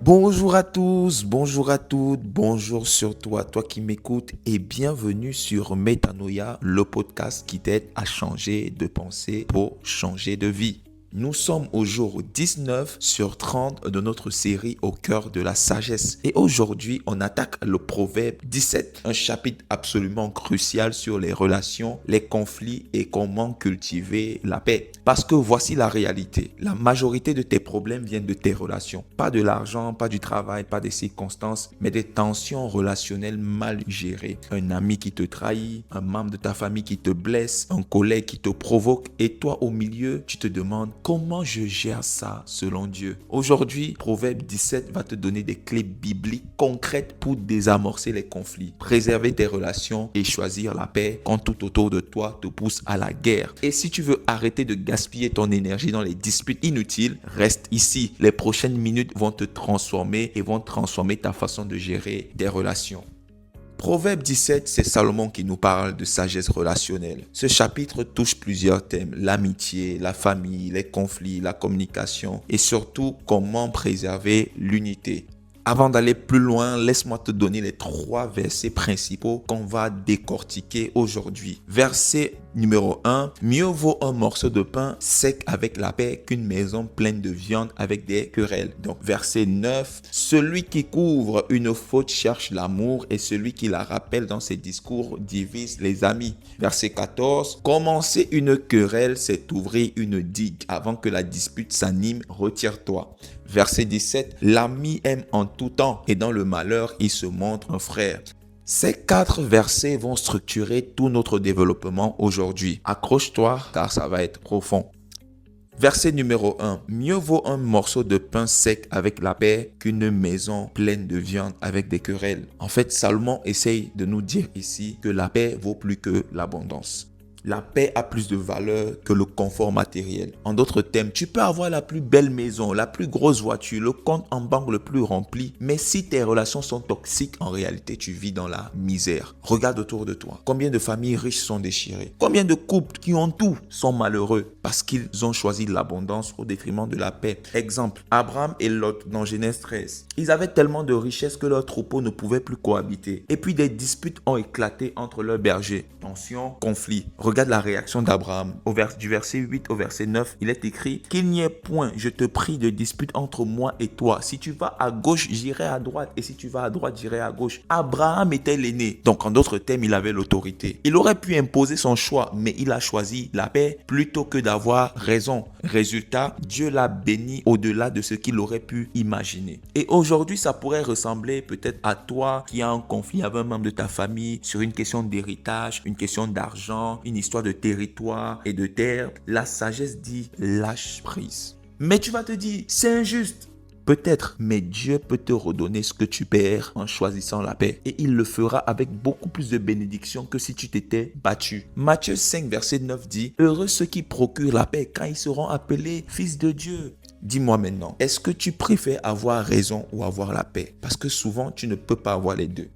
Bonjour à tous, bonjour à toutes, bonjour surtout à toi qui m'écoutes et bienvenue sur Metanoia, le podcast qui t'aide à changer de pensée pour changer de vie. Nous sommes au jour 19 sur 30 de notre série au cœur de la sagesse. Et aujourd'hui, on attaque le proverbe 17, un chapitre absolument crucial sur les relations, les conflits et comment cultiver la paix. Parce que voici la réalité. La majorité de tes problèmes viennent de tes relations. Pas de l'argent, pas du travail, pas des circonstances, mais des tensions relationnelles mal gérées. Un ami qui te trahit, un membre de ta famille qui te blesse, un collègue qui te provoque et toi au milieu, tu te demandes comment je gère ça selon Dieu. Aujourd'hui, Proverbe 17 va te donner des clés bibliques concrètes pour désamorcer les conflits, préserver tes relations et choisir la paix quand tout autour de toi te pousse à la guerre. Et si tu veux arrêter de gaspiller ton énergie dans les disputes inutiles, reste ici. Les prochaines minutes vont te transformer et vont transformer ta façon de gérer tes relations. Proverbe 17, c'est Salomon qui nous parle de sagesse relationnelle. Ce chapitre touche plusieurs thèmes, l'amitié, la famille, les conflits, la communication et surtout comment préserver l'unité. Avant d'aller plus loin, laisse-moi te donner les 3 versets principaux qu'on va décortiquer aujourd'hui. Verset numéro 1, mieux vaut un morceau de pain sec avec la paix qu'une maison pleine de viande avec des querelles. Donc verset 9, celui qui couvre une faute cherche l'amour et celui qui la rappelle dans ses discours divise les amis. Verset 14, commencer une querelle, c'est ouvrir une digue. Avant que la dispute s'anime, retire-toi. Verset 17, l'ami aime en tout temps et dans le malheur, il se montre un frère. Ces 4 versets vont structurer tout notre développement aujourd'hui. Accroche-toi car ça va être profond. Verset numéro 1. Mieux vaut un morceau de pain sec avec la paix qu'une maison pleine de viande avec des querelles. En fait, Salomon essaye de nous dire ici que la paix vaut plus que l'abondance. La paix a plus de valeur que le confort matériel. En d'autres termes, tu peux avoir la plus belle maison, la plus grosse voiture, le compte en banque le plus rempli, mais si tes relations sont toxiques, en réalité, tu vis dans la misère. Regarde autour de toi. Combien de familles riches sont déchirées? Combien de couples qui ont tout sont malheureux parce qu'ils ont choisi l'abondance au détriment de la paix? Exemple, Abraham et Lot dans Genèse 13. Ils avaient tellement de richesses que leurs troupeaux ne pouvaient plus cohabiter. Et puis des disputes ont éclaté entre leurs bergers. Tension, conflit. Regarde la réaction d'Abraham. Du verset 8 au verset 9, il est écrit « Qu'il n'y ait point, je te prie, de dispute entre moi et toi. Si tu vas à gauche, j'irai à droite. Et si tu vas à droite, j'irai à gauche. » Abraham était l'aîné. Donc en d'autres termes, il avait l'autorité. Il aurait pu imposer son choix, mais il a choisi la paix plutôt que d'avoir raison. Résultat, Dieu l'a béni au-delà de ce qu'il aurait pu imaginer. Et aujourd'hui, ça pourrait ressembler peut-être à toi qui a un conflit avec un membre de ta famille sur une question d'héritage, une question d'argent, une histoire de territoire et de terre. La sagesse dit lâche prise. Mais tu vas te dire, c'est injuste. Peut-être, mais Dieu peut te redonner ce que tu perds en choisissant la paix. Et il le fera avec beaucoup plus de bénédictions que si tu t'étais battu. Matthieu 5, verset 9 dit, « Heureux ceux qui procurent la paix quand ils seront appelés fils de Dieu. » Dis-moi maintenant, est-ce que tu préfères avoir raison ou avoir la paix? Parce que souvent, tu ne peux pas avoir les deux.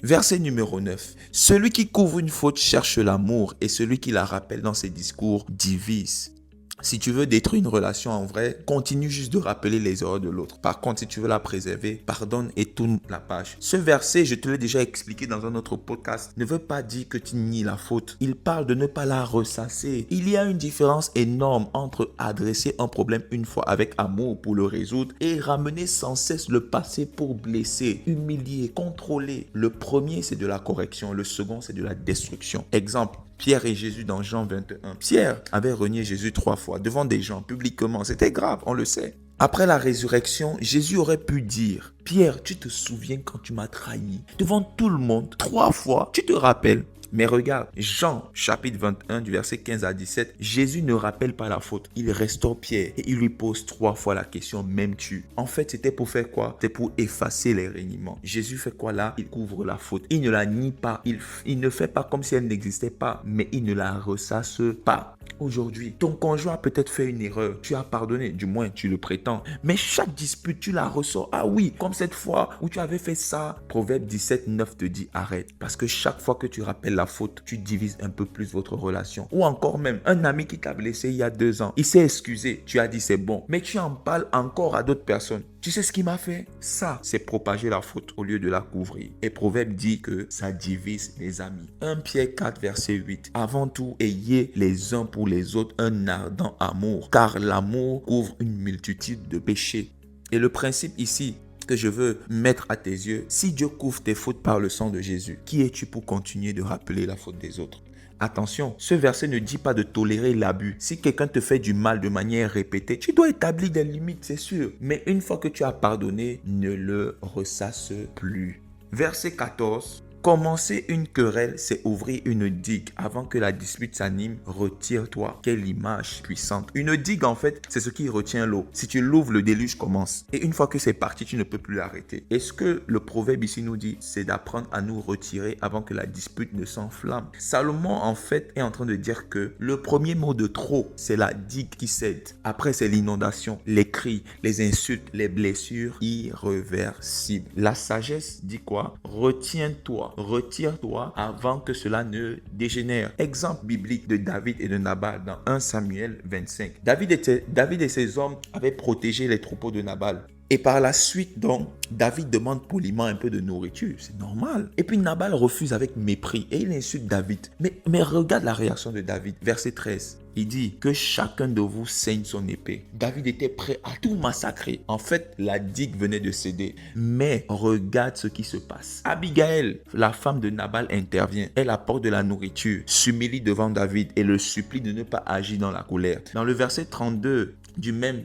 Verset numéro 9. Celui qui couvre une faute cherche l'amour et celui qui la rappelle dans ses discours divise. Si tu veux détruire une relation en vrai, continue juste de rappeler les erreurs de l'autre. Par contre, si tu veux la préserver, pardonne et tourne la page. Ce verset, je te l'ai déjà expliqué dans un autre podcast, ne veut pas dire que tu nies la faute. Il parle de ne pas la ressasser. Il y a une différence énorme entre adresser un problème une fois avec amour pour le résoudre et ramener sans cesse le passé pour blesser, humilier, contrôler. Le premier, c'est de la correction. Le second, c'est de la destruction. Exemple. Pierre et Jésus dans Jean 21. Pierre avait renié Jésus 3 fois devant des gens publiquement. C'était grave, on le sait. Après la résurrection, Jésus aurait pu dire « Pierre, tu te souviens quand tu m'as trahi devant tout le monde 3 fois, tu te rappelles ?» Mais regarde, Jean chapitre 21 du verset 15 à 17, Jésus ne rappelle pas la faute. Il restaure Pierre et il lui pose 3 fois la question, m'aimes-tu? En fait, c'était pour faire quoi? C'était pour effacer les reniements. Jésus fait quoi là? Il couvre la faute. Il ne la nie pas. Il ne fait pas comme si elle n'existait pas, mais il ne la ressasse pas. Aujourd'hui, ton conjoint a peut-être fait une erreur. Tu as pardonné, du moins tu le prétends. Mais chaque dispute, tu la ressors. Ah oui, comme cette fois où tu avais fait ça. Proverbe 17, 9 te dit arrête. Parce que chaque fois que tu rappelles la faute, tu divises un peu plus votre relation. Ou encore même, un ami qui t'a blessé il y a 2 ans. Il s'est excusé. Tu as dit c'est bon. Mais tu en parles encore à d'autres personnes. Tu sais ce qu'il m'a fait? Ça, c'est propager la faute au lieu de la couvrir. Et Proverbe dit que ça divise les amis. 1 Pierre 4, verset 8. Avant tout, ayez les uns pour les autres un ardent amour, car l'amour couvre une multitude de péchés. Et le principe ici que je veux mettre à tes yeux, si Dieu couvre tes fautes par le sang de Jésus, qui es-tu pour continuer de rappeler la faute des autres? Attention, ce verset ne dit pas de tolérer l'abus. Si quelqu'un te fait du mal de manière répétée, tu dois établir des limites, c'est sûr. Mais une fois que tu as pardonné, ne le ressasse plus. Verset 14. Commencer une querelle, c'est ouvrir une digue. Avant que la dispute s'anime, retire-toi. Quelle image puissante. Une digue, en fait, c'est ce qui retient l'eau. Si tu l'ouvres, le déluge commence. Et une fois que c'est parti, tu ne peux plus l'arrêter. Et ce que le proverbe ici nous dit, c'est d'apprendre à nous retirer avant que la dispute ne s'enflamme. Salomon, en fait, est en train de dire que le premier mot de trop, c'est la digue qui cède. Après, c'est l'inondation, les cris, les insultes, les blessures irréversibles. La sagesse dit quoi? Retiens-toi. Retire-toi avant que cela ne dégénère. Exemple biblique de David et de Nabal dans 1 Samuel 25. David et ses hommes avaient protégé les troupeaux de Nabal. Et par la suite, donc, David demande poliment un peu de nourriture. C'est normal. Et puis Nabal refuse avec mépris et il insulte David. Mais regarde la réaction de David. Verset 13. Il dit que chacun de vous saigne son épée. David était prêt à tout massacrer. En fait, la digue venait de céder. Mais regarde ce qui se passe. Abigail, la femme de Nabal, intervient. Elle apporte de la nourriture, s'humilie devant David et le supplie de ne pas agir dans la colère. Dans le verset 32, du même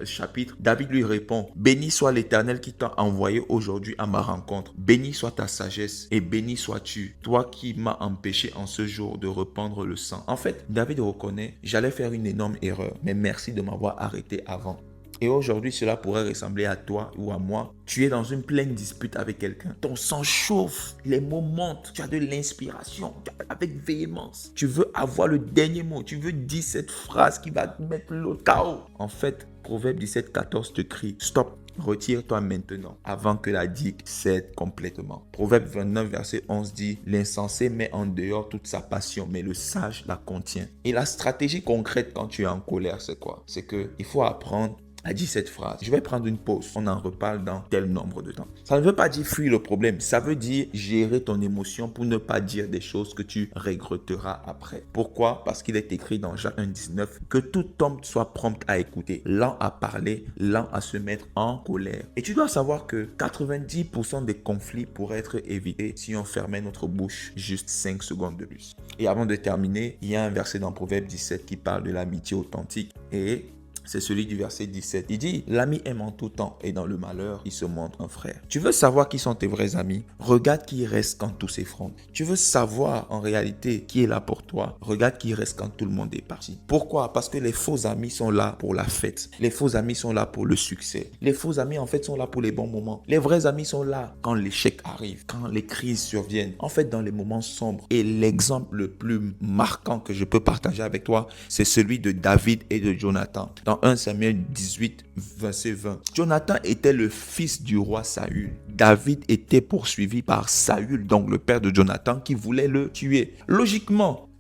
chapitre, David lui répond: béni soit l'Éternel qui t'a envoyé aujourd'hui à ma rencontre. Béni soit ta sagesse et béni sois-tu, toi qui m'as empêché en ce jour de répandre le sang. En fait, David reconnaît: j'allais faire une énorme erreur, mais merci de m'avoir arrêté avant. Et aujourd'hui, cela pourrait ressembler à toi ou à moi. Tu es dans une pleine dispute avec quelqu'un. Ton sang chauffe, les mots montent, tu as de l'inspiration, avec véhémence. Tu veux avoir le dernier mot, tu veux dire cette phrase qui va mettre le chaos. En fait, Proverbe 17, 14 te crie: stop, retire-toi maintenant avant que la digue cède complètement. Proverbe 29, verset 11 dit: l'insensé met en dehors toute sa passion, mais le sage la contient. Et la stratégie concrète quand tu es en colère, c'est quoi? C'est qu'il faut apprendre a dit cette phrase: je vais prendre une pause, on en reparle dans tel nombre de temps. Ça ne veut pas dire fuir le problème, ça veut dire gérer ton émotion pour ne pas dire des choses que tu regretteras après. Pourquoi? Parce qu'il est écrit dans Jacques 1,19 que tout homme soit prompt à écouter, lent à parler, lent à se mettre en colère. Et tu dois savoir que 90% des conflits pourraient être évités si on fermait notre bouche juste 5 secondes de plus. Et avant de terminer, il y a un verset dans Proverbe 17 qui parle de l'amitié authentique et c'est celui du verset 17. Il dit: l'ami aime en tout temps et dans le malheur, il se montre un frère. Tu veux savoir qui sont tes vrais amis? Regarde qui reste quand tout s'effondre. Tu veux savoir en réalité qui est là pour toi? Regarde qui reste quand tout le monde est parti. Pourquoi? Parce que les faux amis sont là pour la fête. Les faux amis sont là pour le succès. Les faux amis en fait sont là pour les bons moments. Les vrais amis sont là quand l'échec arrive, quand les crises surviennent. En fait, dans les moments sombres. Et l'exemple le plus marquant que je peux partager avec toi, c'est celui de David et de Jonathan. Dans 1 Samuel 18, verset 20. Jonathan était le fils du roi Saül. David était poursuivi par Saül, donc le père de Jonathan, qui voulait le tuer. Logiquement,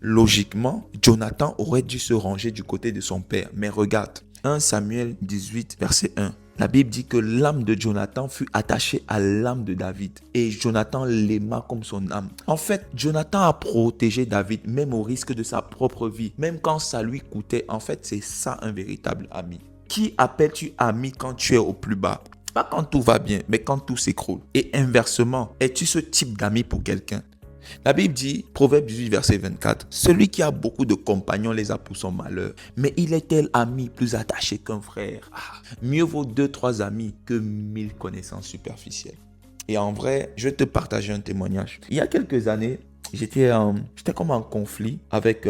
Jonathan aurait dû se ranger du côté de son père. Mais regarde, 1 Samuel 18, verset 1. La Bible dit que l'âme de Jonathan fut attachée à l'âme de David et Jonathan l'aima comme son âme. En fait, Jonathan a protégé David même au risque de sa propre vie, même quand ça lui coûtait. En fait, c'est ça un véritable ami. Qui appelles-tu ami quand tu es au plus bas? Pas quand tout va bien, mais quand tout s'écroule. Et inversement, es-tu ce type d'ami pour quelqu'un? La Bible dit, Proverbe 18, verset 24, celui qui a beaucoup de compagnons les a pour son malheur, mais il est tel ami plus attaché qu'un frère. Mieux vaut 2-3 amis que 1000 connaissances superficielles. Et en vrai, je vais te partager un témoignage. Il y a quelques années, j'étais comme en conflit avec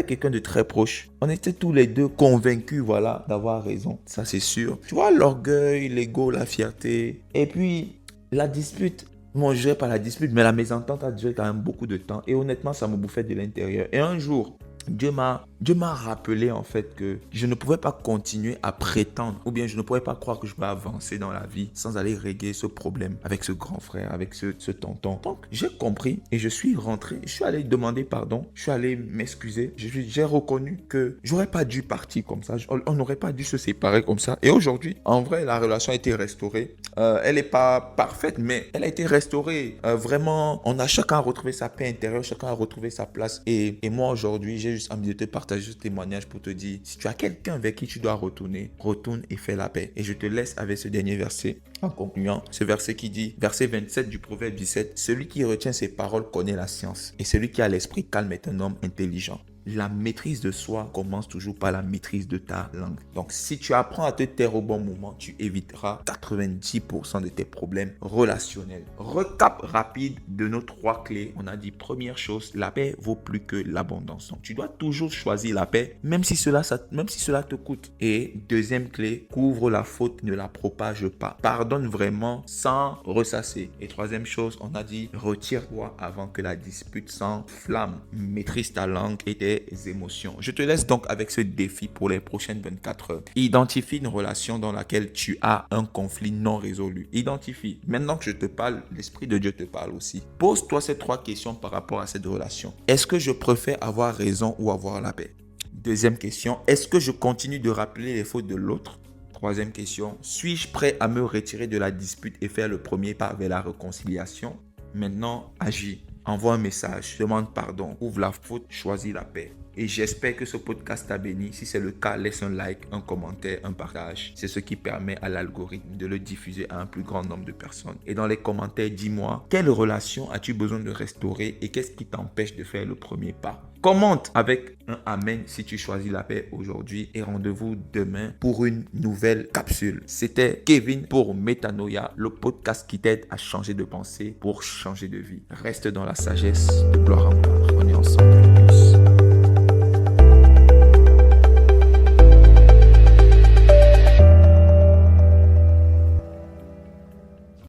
quelqu'un de très proche. On était tous les deux convaincus, d'avoir raison. Ça, c'est sûr. Tu vois, l'orgueil, l'ego, la fierté. Et puis, la dispute. Bon, je dirais pas la dispute, mais la mésentente a duré quand même beaucoup de temps. Et honnêtement, ça me bouffait de l'intérieur. Et un jour, Dieu m'a Dieu m'a rappelé en fait que je ne pouvais pas continuer à prétendre ou bien je ne pouvais pas croire que je peux avancer dans la vie sans aller régler ce problème avec ce grand frère, avec ce tonton. Donc j'ai compris et je suis rentré, je suis allé demander pardon, je suis allé m'excuser, j'ai reconnu que j'aurais pas dû partir comme ça, on n'aurait pas dû se séparer comme ça. Et aujourd'hui, en vrai, la relation a été restaurée. Elle n'est pas parfaite, mais elle a été restaurée. Vraiment, on a chacun retrouvé sa paix intérieure, chacun a retrouvé sa place. Et moi aujourd'hui, j'ai juste envie de te partager ce témoignage pour te dire, si tu as quelqu'un vers qui tu dois retourner, retourne et fais la paix. Et je te laisse avec ce dernier verset en concluant. Ce verset qui dit, verset 27 du proverbe 17, celui qui retient ses paroles connaît la science et celui qui a l'esprit calme est un homme intelligent. La maîtrise de soi commence toujours par la maîtrise de ta langue. Donc, si tu apprends à te taire au bon moment, tu éviteras 90% de tes problèmes relationnels. Recap rapide de nos 3 clés. On a dit, première chose, la paix vaut plus que l'abondance. Donc, tu dois toujours choisir la paix, même si cela te coûte. Et deuxième clé, couvre la faute, ne la propage pas. Pardonne vraiment sans ressasser. Et troisième chose, on a dit, retire-toi avant que la dispute s'enflamme. Maîtrise ta langue et tes émotions. Je te laisse donc avec ce défi pour les prochaines 24 heures. Identifie une relation dans laquelle tu as un conflit non résolu. Identifie. Maintenant que je te parle, l'Esprit de Dieu te parle aussi. Pose-toi ces 3 questions par rapport à cette relation. Est-ce que je préfère avoir raison ou avoir la paix? Deuxième question, est-ce que je continue de rappeler les fautes de l'autre? Troisième question, suis-je prêt à me retirer de la dispute et faire le premier pas vers la réconciliation? Maintenant, agis. Envoie un message, demande pardon, ouvre la faute, choisis la paix. Et j'espère que ce podcast t'a béni. Si c'est le cas, laisse un like, un commentaire, un partage. C'est ce qui permet à l'algorithme de le diffuser à un plus grand nombre de personnes. Et dans les commentaires, dis-moi, quelle relation as-tu besoin de restaurer et qu'est-ce qui t'empêche de faire le premier pas? Commente avec un amen si tu choisis la paix aujourd'hui et rendez-vous demain pour une nouvelle capsule. C'était Kevin pour Metanoia, le podcast qui t'aide à changer de pensée pour changer de vie. Reste dans la sagesse de gloire en gloire. On est ensemble.